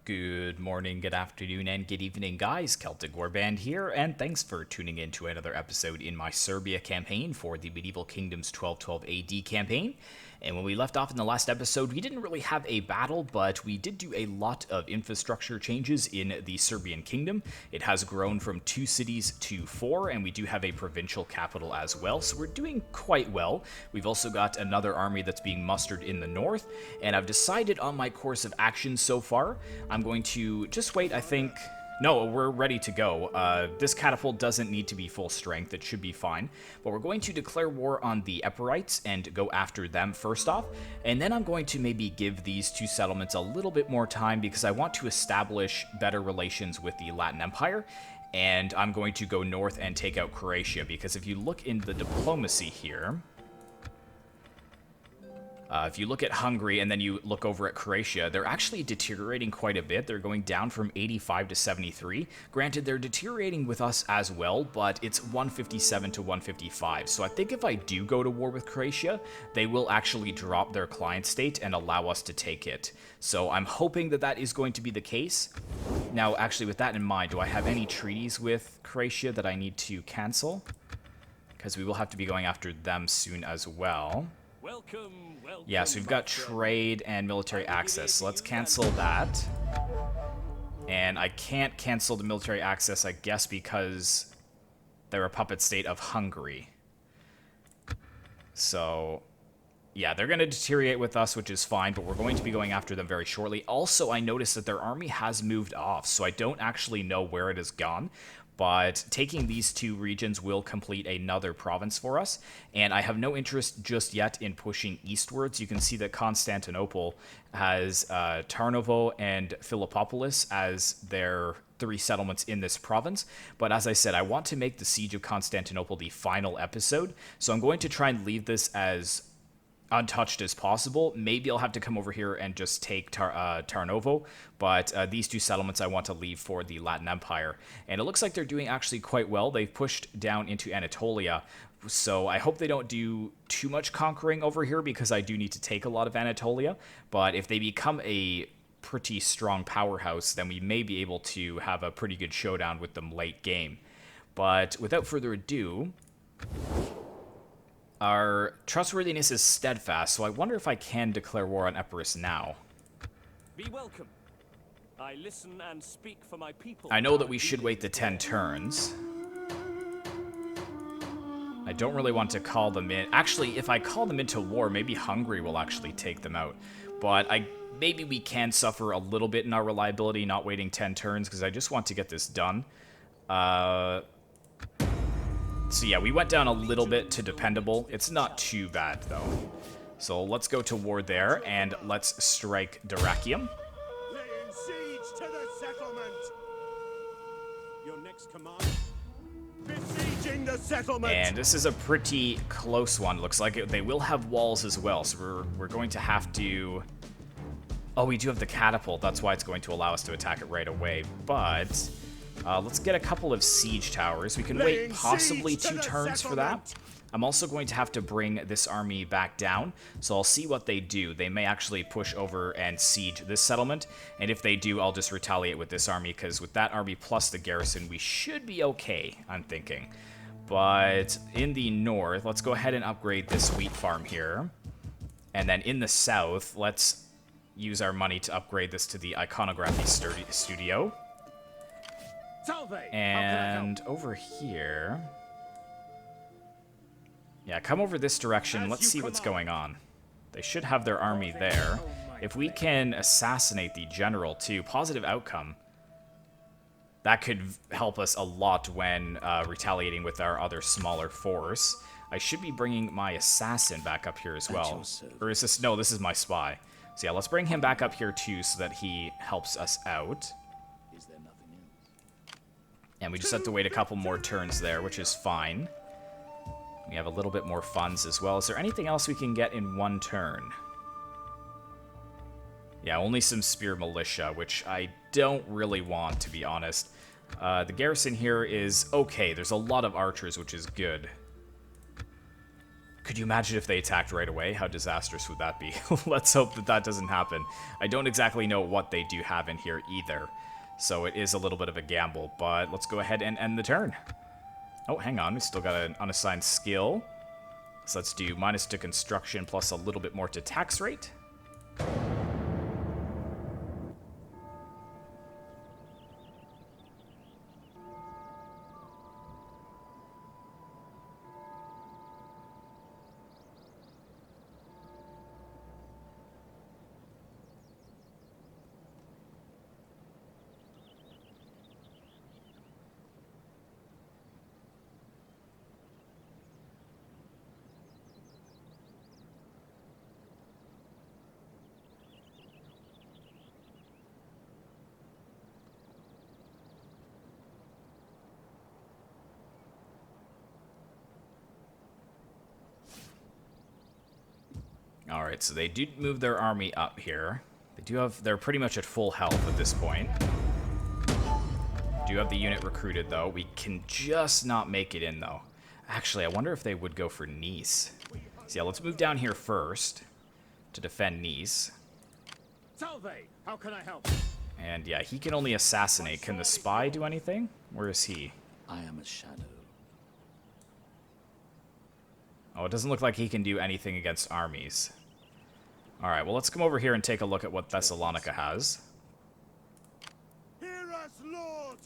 Good morning, good afternoon, and good evening, guys. Celtic Warband here, and thanks for tuning in to another episode in my Serbia campaign for the Medieval Kingdoms 1212 AD campaign. And when we left off in the last episode, we didn't really have a battle, but we did do a lot of infrastructure changes in the Serbian kingdom. It has grown from 2 cities to 4, and we do have a provincial capital as well, so we're doing quite well. We've also got another army that's being mustered in the north, and I've decided on my course of action so far. I'm going to just wait, I think. No, we're ready to go. This catapult doesn't need to be full strength. It should be fine. But we're going to declare war on the Epirites and go after them first off. And then I'm going to maybe give these 2 settlements a little bit more time because I want to establish better relations with the Latin Empire. And I'm going to go north and take out Croatia because if you look in the diplomacy here... if you look at Hungary and then you look over at Croatia, they're actually deteriorating quite a bit. They're going down from 85 to 73. Granted, they're deteriorating with us as well, but it's 157 to 155. So I think if I do go to war with Croatia, they will actually drop their client state and allow us to take it. So I'm hoping that that is going to be the case. Now, actually, with that in mind, do I have any treaties with Croatia that I need to cancel? Because we will have to be going after them soon as well. Yeah, so we've got trade and military access, so let's cancel that. And I can't cancel the military access, I guess, because they're a puppet state of Hungary. So, yeah, they're going to deteriorate with us, which is fine, but we're going to be going after them very shortly. Also, I noticed that their army has moved off, so I don't actually know where it has gone. But taking these 2 regions will complete another province for us, and I have no interest just yet in pushing eastwards. You can see that Constantinople has Tarnovo and Philippopolis as their 3 settlements in this province, but as I said, I want to make the Siege of Constantinople the final episode, so I'm going to try and leave this as untouched as possible. Maybe I'll have to come over here and just take Tarnovo, but these 2 settlements I want to leave for the Latin Empire. And it looks like they're doing actually quite well. They've pushed down into Anatolia, so I hope they don't do too much conquering over here because I do need to take a lot of Anatolia. But if they become a pretty strong powerhouse, then we may be able to have a pretty good showdown with them late game. But without further ado... Our trustworthiness is steadfast, so I wonder if I can declare war on Epirus now. Be welcome. I listen and speak for my people. I know that we should wait the 10 turns. I don't really want to call them in. Actually, if I call them into war, maybe Hungary will actually take them out. But maybe we can suffer a little bit in our reliability not waiting 10 turns, because I just want to get this done. So yeah, we went down a little bit to dependable. It's not too bad, though. So let's go to war there, and let's strike Dyrrachium. Laying siege to the settlement. Your next command? Besieging the settlement. And this is a pretty close one. Looks like they will have walls as well, so we're going to have to... Oh, we do have the catapult. That's why it's going to allow us to attack it right away, but... let's get a couple of siege towers. We can wait possibly 2 turns for that. I'm also going to have to bring this army back down, so I'll see what they do. They may actually push over and siege this settlement, and if they do, I'll just retaliate with this army, because with that army plus the garrison, we should be okay, I'm thinking. But in the north, let's go ahead and upgrade this wheat farm here. And then in the south, let's use our money to upgrade this to the iconography studio. And over here... Yeah, come over this direction. Let's see what's going on. They should have their army there. If we can assassinate the general, too, positive outcome. That could help us a lot when retaliating with our other smaller force. I should be bringing my assassin back up here as well. Or is this... No, this is my spy. So yeah, let's bring him back up here, too, so that he helps us out. And we just have to wait a couple more turns there, which is fine. We have a little bit more funds as well. Is there anything else we can get in 1 turn? Yeah, only some spear militia, which I don't really want, to be honest. The garrison here is okay. There's a lot of archers, which is good. Could you imagine if they attacked right away? How disastrous would that be? Let's hope that that doesn't happen. I don't exactly know what they do have in here either, so it is a little bit of a gamble, but let's go ahead and end the turn. Oh, hang on, we still got an unassigned skill. So let's do minus to construction plus a little bit more to tax rate. Alright, so they did move their army up here. They're pretty much at full health at this point. Do have the unit recruited, though. We can just not make it in, though. Actually, I wonder if they would go for Nice. So yeah, let's move down here first to defend Nice. Salve! How can I help? And yeah, he can only assassinate. Can the spy do anything? Where is he? I am a shadow. Oh, it doesn't look like he can do anything against armies. Alright, well, let's come over here and take a look at what Thessalonica has. Hear us, Lord!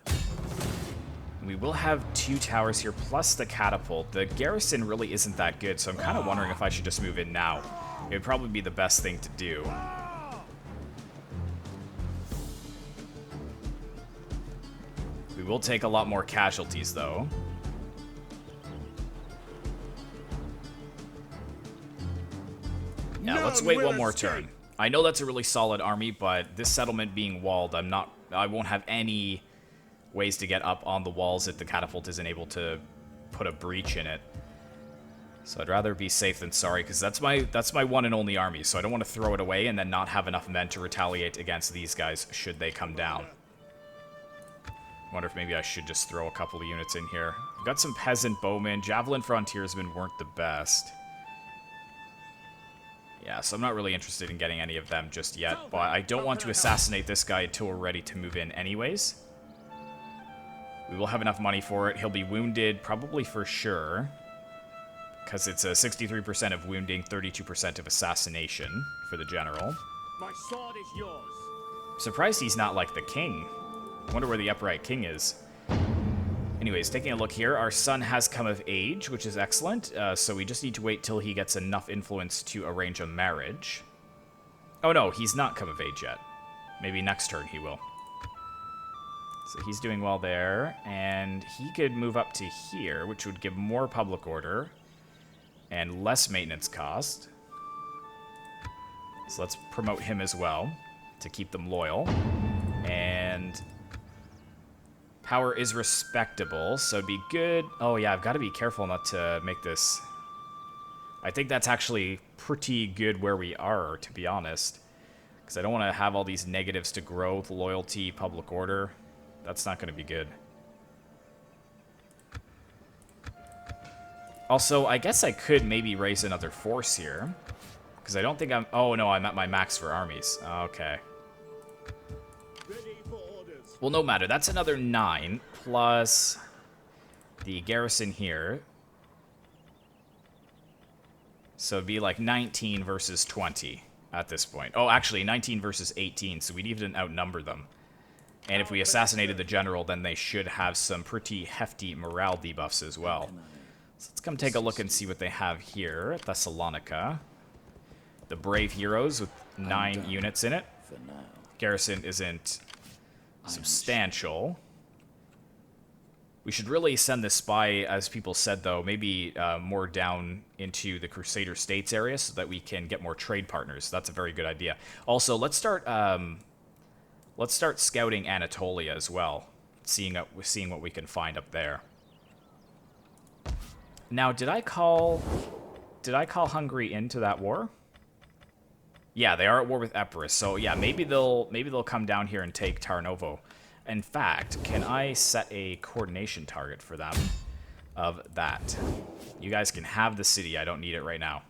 We will have 2 towers here, plus the catapult. The garrison really isn't that good, so I'm kind of wondering if I should just move in now. It would probably be the best thing to do. We will take a lot more casualties, though. Yeah, let's wait one more turn. I know that's a really solid army, but this settlement being walled, I won't have any ways to get up on the walls if the catapult isn't able to put a breach in it. So I'd rather be safe than sorry, because that's my one and only army, so I don't want to throw it away and then not have enough men to retaliate against these guys should they come down. I wonder if maybe I should just throw a couple of units in here. We've got some peasant bowmen. Javelin frontiersmen weren't the best. Yeah, so I'm not really interested in getting any of them just yet, but I don't want to assassinate this guy until we're ready to move in anyways. We will have enough money for it. He'll be wounded, probably for sure, because it's a 63% of wounding, 32% of assassination for the general. My sword is yours. I'm surprised he's not like the king. I wonder where the upright king is. Anyways, taking a look here, our son has come of age, which is excellent. So we just need to wait till he gets enough influence to arrange a marriage. Oh no, he's not come of age yet. Maybe next turn he will. So he's doing well there, and he could move up to here, which would give more public order and less maintenance cost. So let's promote him as well to keep them loyal. And power is respectable, so it'd be good. Oh yeah, I've got to be careful not to make this. I think that's actually pretty good where we are, to be honest. Because I don't want to have all these negatives to growth, loyalty, public order. That's not going to be good. Also, I guess I could maybe raise another force here. Because I don't think I'm... Oh no, I'm at my max for armies. Okay. Ready for orders. Well, no matter. That's another 9 plus the garrison here. So it'd be like 19 versus 20 at this point. Oh, actually, 19 versus 18, so we'd even outnumber them. And if we assassinated the general, then they should have some pretty hefty morale debuffs as well. So let's come take a look and see what they have here at Thessalonica. The brave heroes with 9 units in it. For now. Garrison isn't substantial. We should really send this spy, as people said, though, maybe more down into the Crusader States area so that we can get more trade partners. That's a very good idea. Also, let's start scouting Anatolia as well, seeing what we can find up there. Now, did I call Hungary into that war? Yeah, they are at war with Epirus, so yeah, maybe they'll come down here and take Tarnovo. In fact, can I set a coordination target for them? of that. You guys can have the city. I don't need it right now.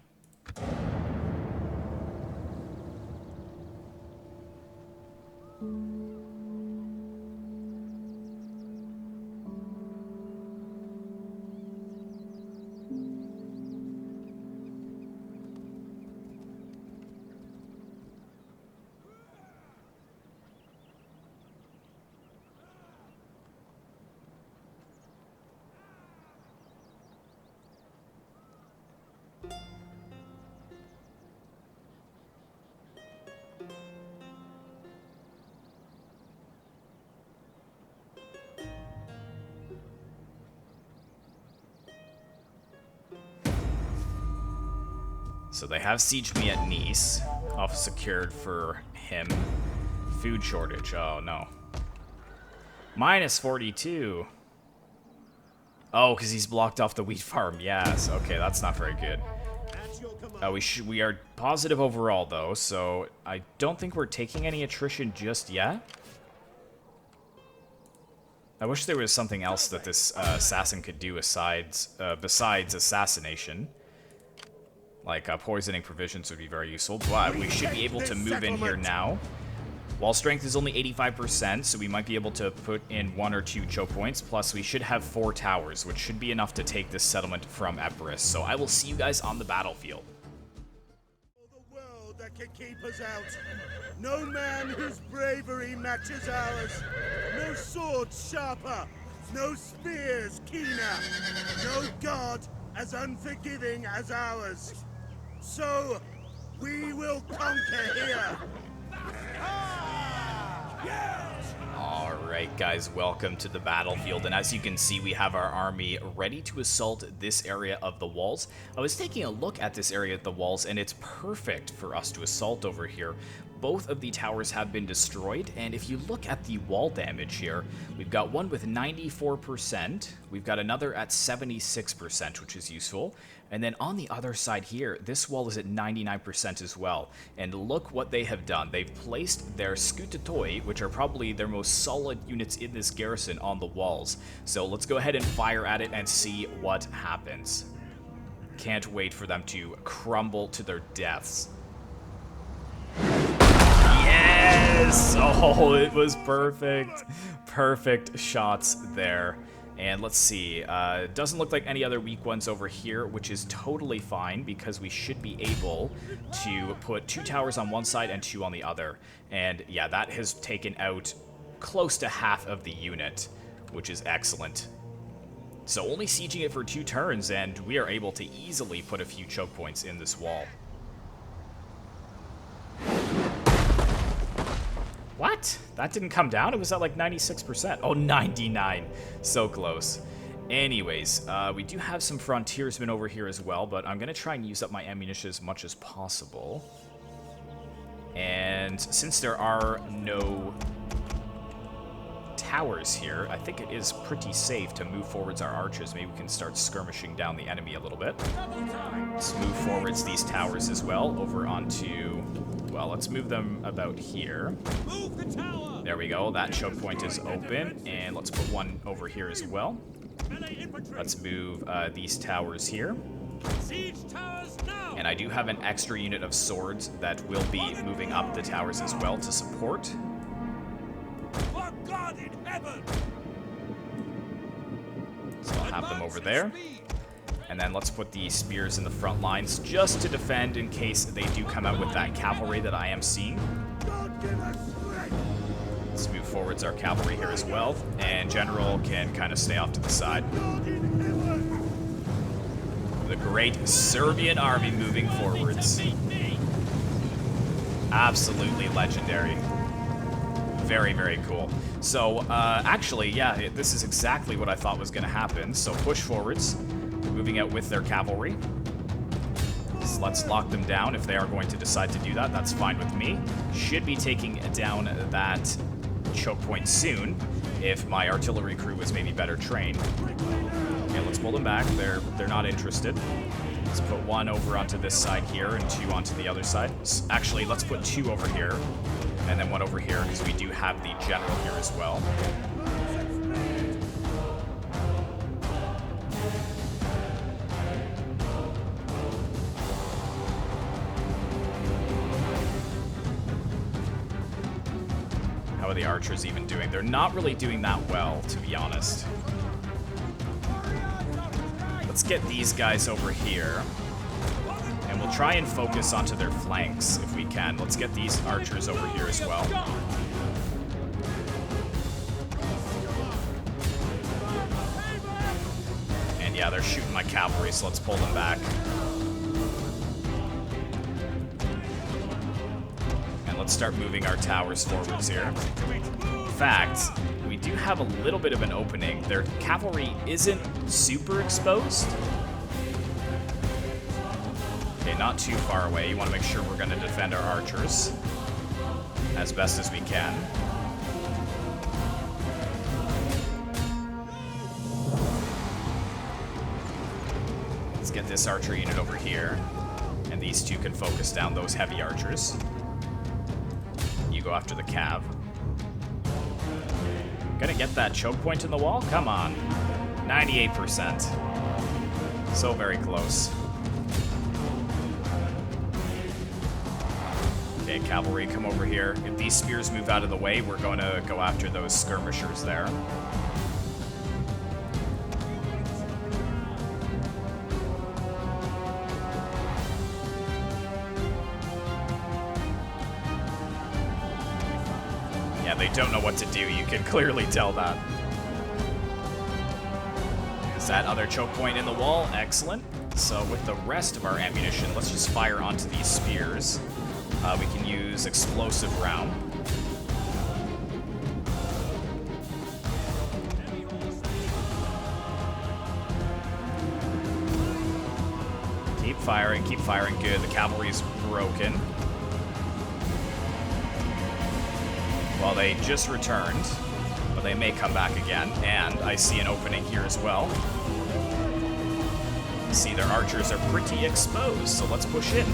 So they have sieged me at Nice. Office secured for him. Food shortage. Oh, no. Minus 42. Oh, because he's blocked off the wheat farm. Yes. Okay, that's not very good. We are positive overall, though, so I don't think we're taking any attrition just yet. I wish there was something else that this assassin could do besides assassination. Like poisoning provisions would be very useful, but we should be able to move in here now. Wall strength is only 85%, so we might be able to put in 1 or 2 choke points, plus we should have 4 towers, which should be enough to take this settlement from Epirus. So I will see you guys on the battlefield. The world that can keep us out. No man whose bravery matches ours. No swords sharper. No spears keener. No god as unforgiving as ours. So, we will conquer here. Alright guys, welcome to the battlefield, and as you can see we have our army ready to assault this area of the walls. I was taking a look at this area of the walls and it's perfect for us to assault over here. Both of the towers have been destroyed, and if you look at the wall damage here, we've got one with 94%, we've got another at 76%, which is useful, and then on the other side here, this wall is at 99% as well. And look what they have done. They've placed their Scopie, which are probably their most solid units in this garrison, on the walls. So let's go ahead and fire at it and see what happens. Can't wait for them to crumble to their deaths. Yes! Oh, it was perfect. Perfect shots there. And let's see, doesn't look like any other weak ones over here, which is totally fine because we should be able to put 2 towers on one side and 2 on the other. And yeah, that has taken out close to half of the unit, which is excellent. So only sieging it for 2 turns, and we are able to easily put a few choke points in this wall. What? That didn't come down? It was at like 96%. Oh, 99. So close. Anyways, we do have some frontiersmen over here as well, but I'm going to try and use up my ammunition as much as possible. And since there are no towers here, I think it is pretty safe to move forwards our archers. Maybe we can start skirmishing down the enemy a little bit. Let's move forwards these towers as well over onto... Well, let's move them about here. Move the tower! There we go. That choke point is open. And let's put one over here as well. Let's move these towers here. Siege towers now! And I do have an extra unit of swords that will be moving up the towers as well to support. For God in heaven! So I'll have them over there. And then let's put the spears in the front lines just to defend in case they do come out with that cavalry that I am seeing. Let's move forwards our cavalry here as well. And General can kind of stay off to the side. The great Serbian army moving forwards. Absolutely legendary. Very, very cool. So, actually, yeah, this is exactly what I thought was going to happen. So push forwards. Moving out with their cavalry. So let's lock them down if they are going to decide to do that. That's fine with me. Should be taking down that choke point soon if my artillery crew was maybe better trained. Okay, let's pull them back. They're not interested. Let's put 1 over onto this side here and 2 onto the other side. Actually, let's put 2 over here and then 1 over here because we do have the general here as well. How are the archers even doing? They're not really doing that well, to be honest. Let's get these guys over here. And we'll try and focus onto their flanks if we can. Let's get these archers over here as well. And yeah, they're shooting my cavalry, so let's pull them back. And let's start moving our towers forwards here. In fact, we do have a little bit of an opening. Their cavalry isn't super exposed. Okay, not too far away. You want to make sure we're going to defend our archers as best as we can. Let's get this archer unit over here. And these two can focus down those heavy archers. You go after the cav. Gonna get that choke point in the wall? Come on. 98%. So very close. Okay, cavalry, come over here. If these spears move out of the way, we're going to go after those skirmishers there. Yeah, they don't know what to do. You can clearly tell that. Is that other choke point in the wall? Excellent. So with the rest of our ammunition, let's just fire onto these spears. We can use explosive round. Keep firing, good. The cavalry's broken. Well, they just returned, but they may come back again. And I see an opening here as well. See, their archers are pretty exposed, so let's push in.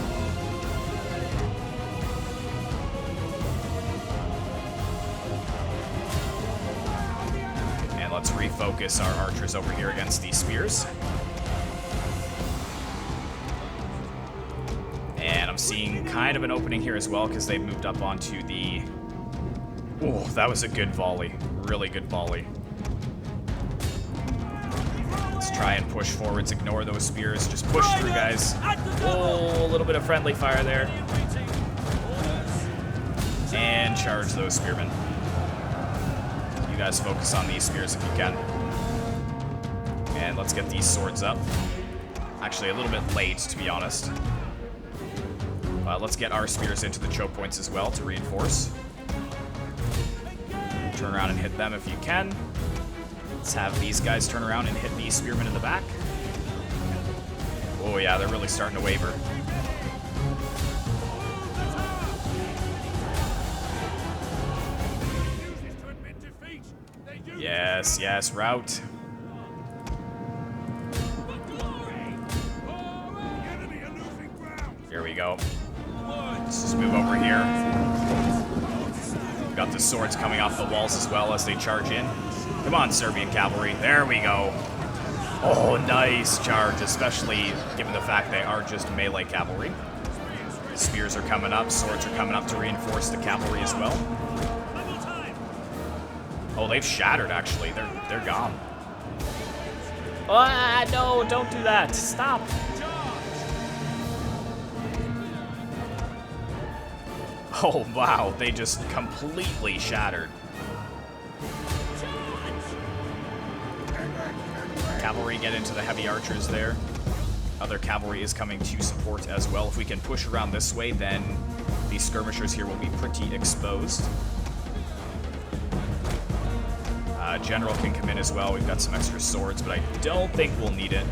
Let's refocus our archers over here against these spears. And I'm seeing kind of an opening here as well because they've moved up onto the... Oh, that was a good volley. Really good volley. Let's try and push forwards, ignore those spears. Just push through, guys. Oh, a little bit of friendly fire there. And charge those spearmen. You guys focus on these spears if you can. And let's get these swords up. Actually, a little bit late, to be honest. Let's get our spears into the choke points as well to reinforce. Turn around and hit them if you can. Let's have these guys turn around and hit these spearmen in the back. Oh yeah, they're really starting to waver. Yes, yes, route. Here we go. Let's just move over here. We've got the swords coming off the walls as well as they charge in. Come on, Serbian cavalry. There we go. Oh, nice charge, especially given the fact they are just melee cavalry. Spears are coming up, swords are coming up to reinforce the cavalry as well. Oh, they've shattered, actually. They're gone. Ah, no, don't do that. Stop. Oh, wow. They just completely shattered. Cavalry get into the heavy archers there. Other cavalry is coming to support as well. If we can push around this way, then these skirmishers here will be pretty exposed. General can come in as well. We've got some extra swords, but I don't think we'll need it.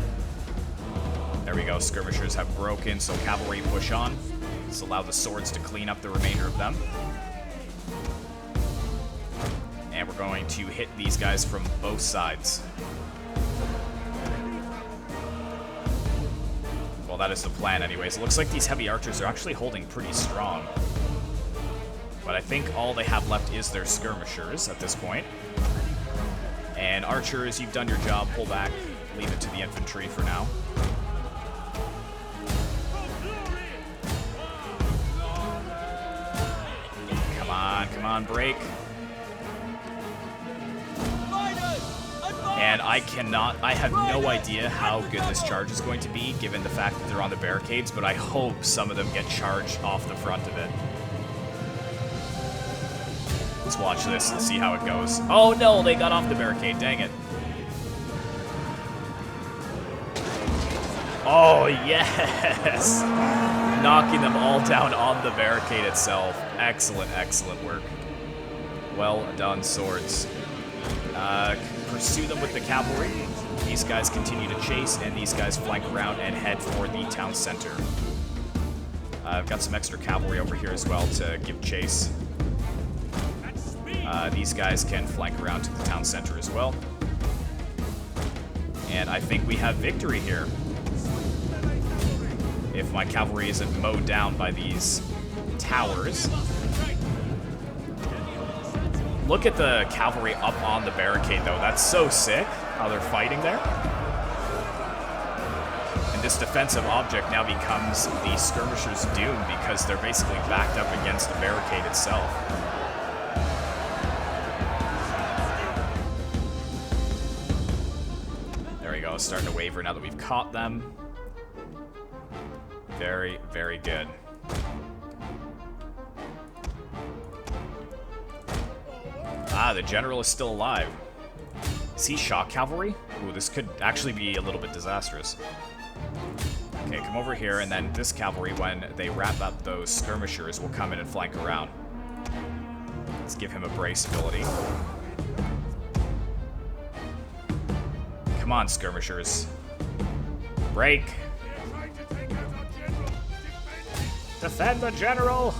There we go. Skirmishers have broken, so cavalry push on. Let's allow the swords to clean up the remainder of them. And we're going to hit these guys from both sides. Well, that is the plan anyways. It looks like these heavy archers are actually holding pretty strong. But I think all they have left is their skirmishers at this point. And archers, you've done your job. Pull back. Leave it to the infantry for now. Come on, break. And I have no idea how good this charge is going to be, given the fact that they're on the barricades, but I hope some of them get charged off the front of it. Let's watch this and see how it goes. Oh no, they got off the barricade, dang it. Oh yes! Knocking them all down on the barricade itself. Excellent, excellent work. Well done, swords. Pursue them with the cavalry. These guys continue to chase, and these guys flank around and head for the town center. I've got some extra cavalry over here as well to give chase. These guys can flank around to the town center as well. And I think we have victory here. If my cavalry isn't mowed down by these towers. Look at the cavalry up on the barricade, though. That's so sick, how they're fighting there. And this defensive object now becomes the skirmishers' doom because they're basically backed up against the barricade itself. There we go, starting to waver now that we've caught them. Very, very good. Ah, the general is still alive. Is he shock cavalry? Ooh, this could actually be a little bit disastrous. Okay, come over here, and then this cavalry, when they wrap up those skirmishers, will come in and flank around. Let's give him a brace ability. Come on, skirmishers. Break. Defend the general!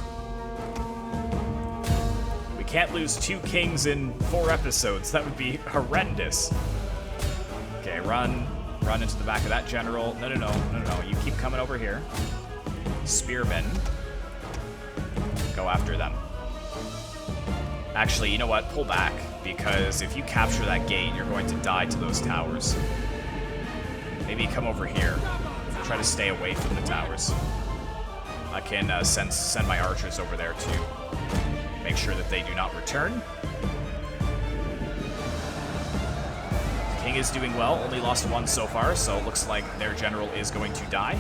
We can't lose 2 kings in 4 episodes. That would be horrendous. Okay, run into the back of that general. No. You keep coming over here. Spearmen. Go after them. Actually, you know what? Pull back, because if you capture that gate, you're going to die to those towers. Maybe come over here. Try to stay away from the towers. I can send my archers over there to make sure that they do not return. King is doing well, only lost 1 so far, so it looks like their general is going to die.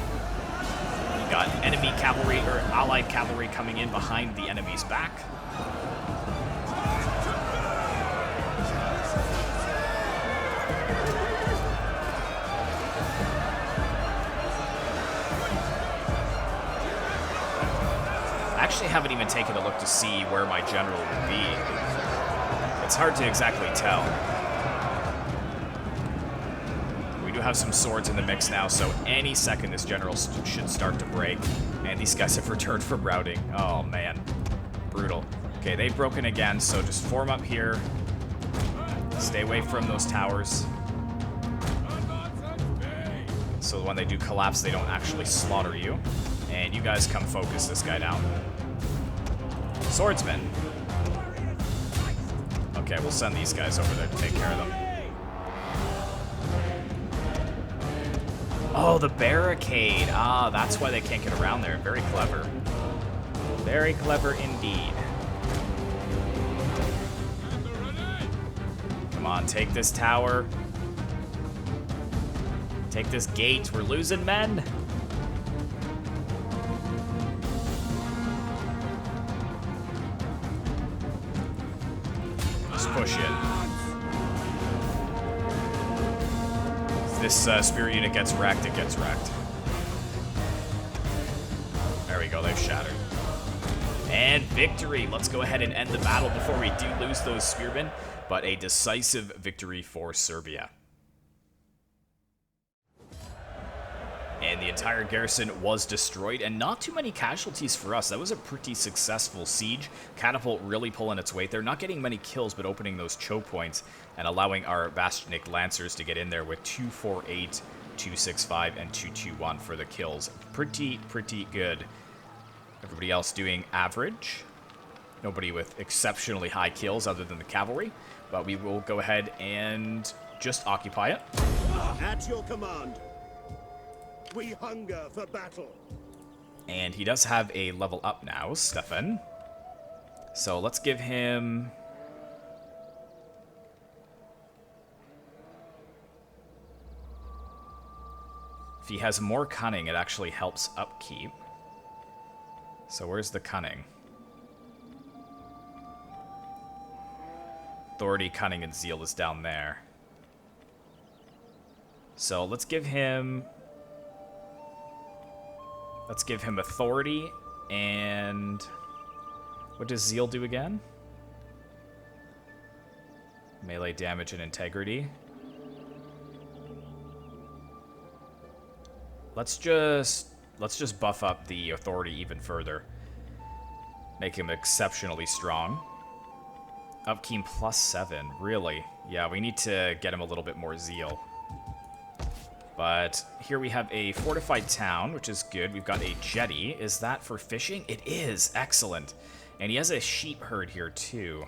We got enemy cavalry, or allied cavalry, coming in behind the enemy's back. I haven't even taken a look to see where my general will be. It's hard to exactly tell. We do have some swords in the mix now, so any second this general should start to break. And these guys have returned from routing. Oh man, brutal. Okay, they've broken again, so just form up here. Stay away from those towers. So when they do collapse, they don't actually slaughter you. And you guys come focus this guy down. Swordsman. Okay, we'll send these guys over there to take care of them. Oh, the barricade. Ah, that's why they can't get around there. Very clever. Very clever indeed. Come on, take this tower. Take this gate. We're losing men. Push it. If this spear unit gets wrecked, it gets wrecked. There we go, they've shattered. And victory! Let's go ahead and end the battle before we do lose those spearmen, but a decisive victory for Serbia. And the entire garrison was destroyed, and not too many casualties for us. That was a pretty successful siege. Catapult really pulling its weight there. Not getting many kills, but opening those choke points and allowing our Vashnik Lancers to get in there with 248, 265, and 221 for the kills. Pretty good. Everybody else doing average. Nobody with exceptionally high kills other than the cavalry. But we will go ahead and just occupy it. At your command. We hunger for battle. And he does have a level up now, Stefan. So let's give him... he has more cunning, it actually helps upkeep. So where's the cunning? Authority, cunning, and zeal is down there. So let's give him authority, and what does zeal do again? Melee damage and integrity. Let's just buff up the authority even further. Make him exceptionally strong. Upkeep +7, really? Yeah, we need to get him a little bit more zeal. But here we have a fortified town, which is good. We've got a jetty. Is that for fishing? It is. Excellent. And he has a sheep herd here, too.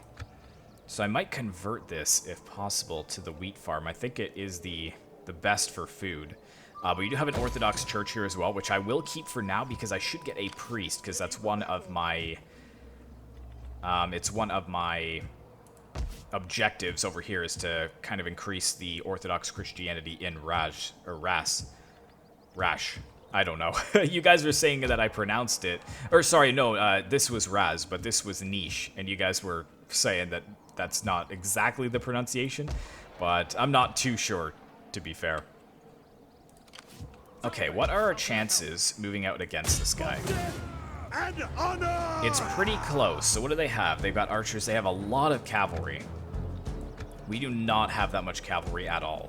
So I might convert this, if possible, to the wheat farm. I think it is the best for food. But we do have an Orthodox church here as well, which I will keep for now because I should get a priest, because that's one of my... it's one of my objectives over here, is to kind of increase the Orthodox Christianity in Rash. I don't know. You guys were saying that I pronounced it. Or sorry, no, this was Raz, but this was Niche. And you guys were saying that that's not exactly the pronunciation. But I'm not too sure, to be fair. Okay, what are our chances moving out against this guy? And honor! It's pretty close. So what do they have? They've got archers. They have a lot of cavalry. We do not have that much cavalry at all.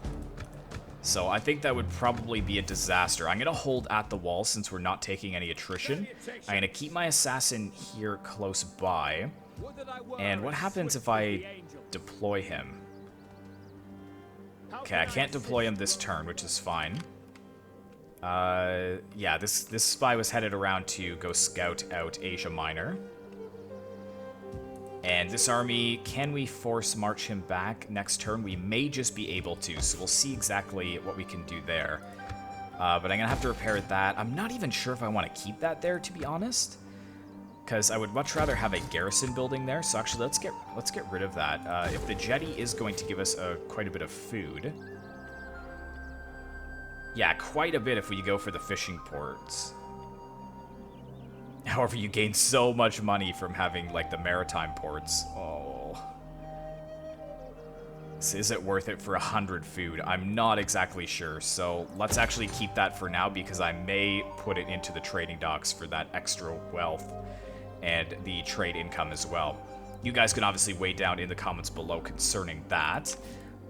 So I think that would probably be a disaster. I'm going to hold at the wall since we're not taking any attrition. I'm going to keep my assassin here close by. And what happens if I deploy him? Okay, I can't deploy him this turn, which is fine. Yeah, this spy was headed around to go scout out Asia Minor. And this army, can we force march him back next turn? We may just be able to, so we'll see exactly what we can do there. But I'm gonna have to repair that. I'm not even sure if I want to keep that there, to be honest, because I would much rather have a garrison building there. So actually, let's get rid of that. If the jetty is going to give us quite a bit of food. Yeah, quite a bit if we go for the fishing ports. However, you gain so much money from having, like, the maritime ports. Oh. So is it worth it for 100 food? I'm not exactly sure, so let's actually keep that for now because I may put it into the trading docks for that extra wealth and the trade income as well. You guys can obviously weigh down in the comments below concerning that.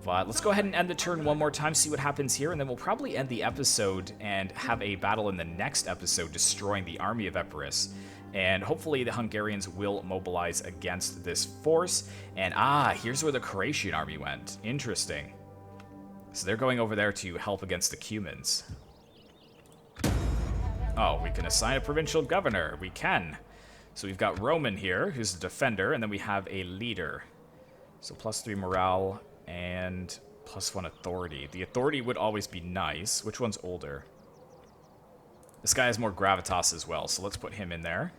But let's go ahead and end the turn one more time, see what happens here, and then we'll probably end the episode and have a battle in the next episode destroying the army of Epirus. And hopefully the Hungarians will mobilize against this force. And here's where the Croatian army went. Interesting. So they're going over there to help against the Cumans. Oh, we can assign a provincial governor. We can. So we've got Roman here, who's the defender, and then we have a leader. So +3 morale and +1 authority. The authority would always be nice. Which one's older? This guy has more gravitas as well, so let's put him in there.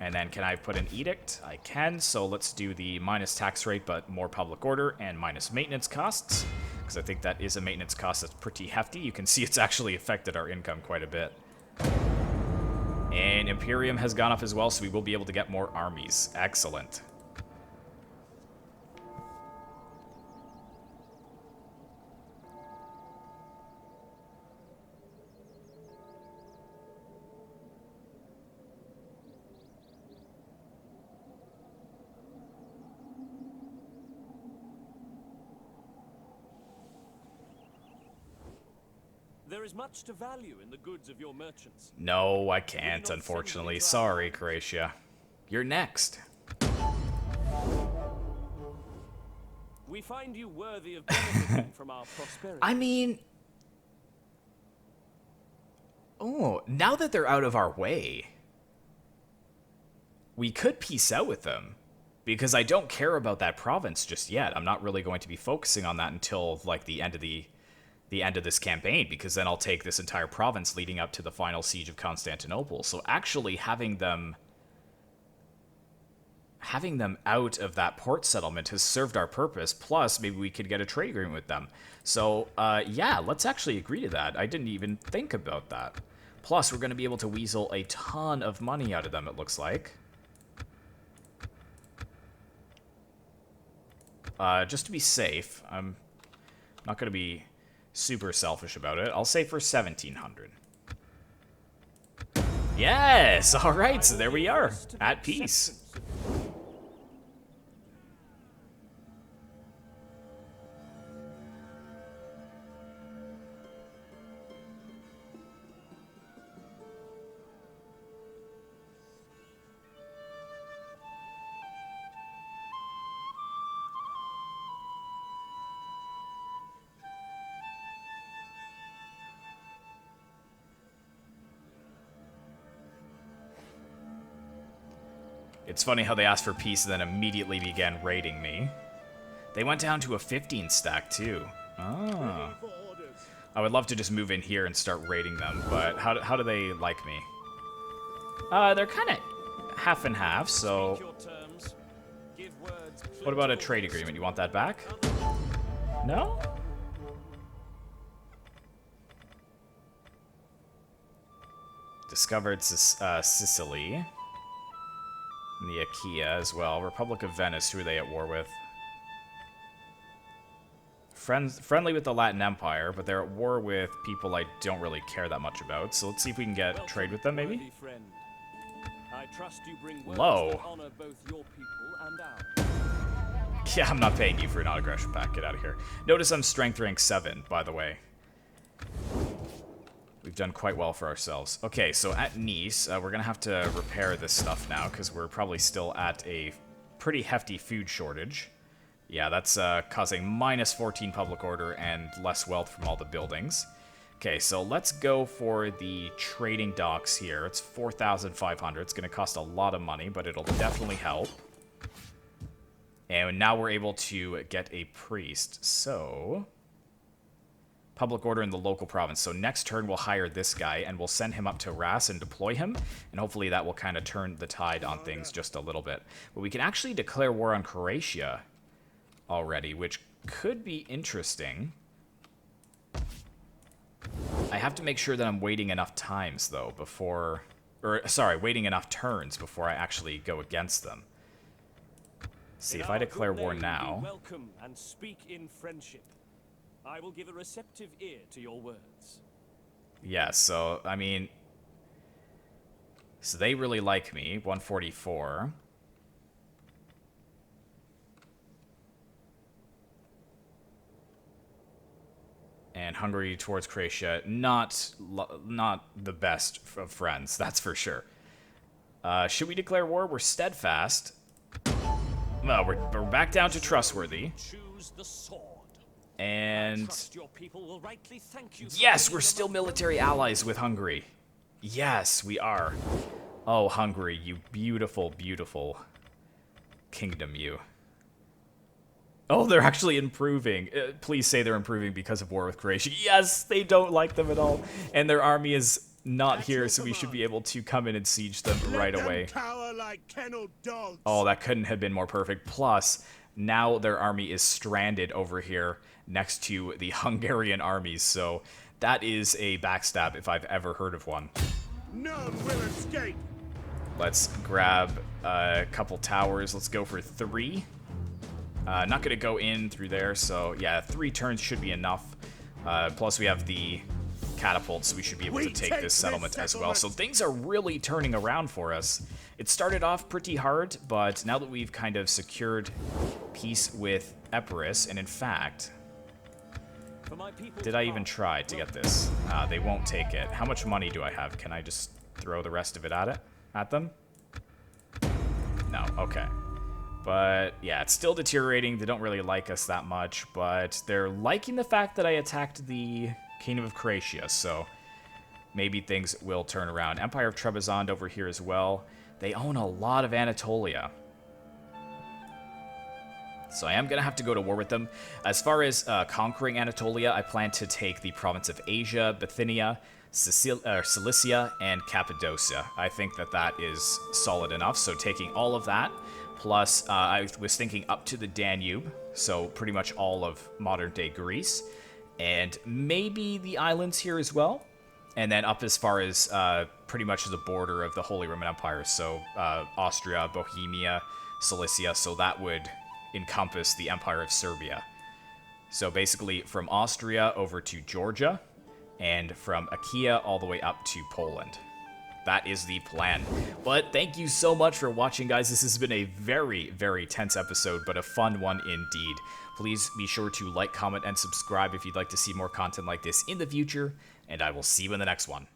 And then can I put an edict? I can, so let's do the minus tax rate, but more public order, and minus maintenance costs, because I think that is a maintenance cost that's pretty hefty. You can see it's actually affected our income quite a bit. And Imperium has gone up as well, so we will be able to get more armies. Excellent. There is much to value in the goods of your merchants. No, I can't, unfortunately. Sorry, Croatia. You're next. We find you worthy of benefiting from our prosperity. I mean... Oh, now that they're out of our way, we could peace out with them. Because I don't care about that province just yet. I'm not really going to be focusing on that until, like, the end of this campaign, because then I'll take this entire province leading up to the final siege of Constantinople. So actually having them having them out of that port settlement has served our purpose, plus maybe we could get a trade agreement with them. So, yeah, let's actually agree to that. I didn't even think about that. Plus, we're going to be able to weasel a ton of money out of them, it looks like. Just to be safe, I'm not going to be super selfish about it. I'll say for 1,700. Yes! Alright, so there we are. At peace. It's funny how they asked for peace and then immediately began raiding me. They went down to a 15 stack too. Oh. I would love to just move in here and start raiding them, but how do they like me? They're kind of half and half, so... What about a trade agreement? You want that back? No? Discovered Sicily. The Achaia as well. Republic of Venice, who are they at war with? Friendly with the Latin Empire, but they're at war with people I don't really care that much about. So let's see if we can get trade with them, maybe? I trust you bring words Low. that honor both your people and ours. Yeah, I'm not paying you for an non-aggression pact. Get out of here. Notice I'm strength rank 7, by the way. We've done quite well for ourselves. Okay, so at Nice, we're going to have to repair this stuff now, because we're probably still at a pretty hefty food shortage. Yeah, that's causing minus 14 public order and less wealth from all the buildings. Okay, so let's go for the trading docks here. It's 4,500. It's going to cost a lot of money, but it'll definitely help. And now we're able to get a priest, so... Public order in the local province. So next turn we'll hire this guy and we'll send him up to Ras and deploy him. And hopefully that will kind of turn the tide on things just a little bit. But we can actually declare war on Croatia already, which could be interesting. I have to make sure that I'm waiting enough times though before... Or, sorry, waiting enough turns before I actually go against them. See, if I declare war now... Welcome and speak in friendship. I will give a receptive ear to your words. Yeah, so, I mean... So they really like me, 144. And Hungary towards Croatia, not the best of friends, that's for sure. Should we declare war? We're steadfast. Well, we're back down to trustworthy. Choose the sword. And Your people will rightly thank you. yes, we're still military allies with Hungary. Yes, we are. Oh, Hungary, you beautiful, beautiful kingdom, you. Oh, they're actually improving. Please say they're improving because of war with Croatia. Yes, they don't like them at all. And their army is not here, so we should be able to come in and siege them right away. Oh, that couldn't have been more perfect. Plus, now their army is stranded over here next to the Hungarian armies, so that is a backstab if I've ever heard of one. None will escape. Let's grab a couple towers. Let's go for 3. Not going to go in through there, so yeah, 3 turns should be enough. Plus we have the catapults, so we should be able to take this settlement as well. So things are really turning around for us. It started off pretty hard, but now that we've kind of secured peace with Epirus, and in fact... Did I even try to get this? They won't take it. How much money do I have? Can I just throw the rest of it at them? No, okay. But yeah, it's still deteriorating. They don't really like us that much, but they're liking the fact that I attacked the Kingdom of Croatia, so maybe things will turn around. Empire of Trebizond over here as well. They own a lot of Anatolia. So I am going to have to go to war with them. As far as conquering Anatolia, I plan to take the province of Asia, Bithynia, Cilicia, and Cappadocia. I think that that is solid enough, so taking all of that plus I was thinking up to the Danube, so pretty much all of modern-day Greece, and maybe the islands here as well, and then up as far as pretty much the border of the Holy Roman Empire, so Austria, Bohemia, Cilicia, so that would encompass the Empire of Serbia. So basically from Austria over to Georgia, and from Achaia all the way up to Poland. That is the plan. But thank you so much for watching, guys. This has been a very, very tense episode, but a fun one indeed. Please be sure to like, comment, and subscribe if you'd like to see more content like this in the future, and I will see you in the next one.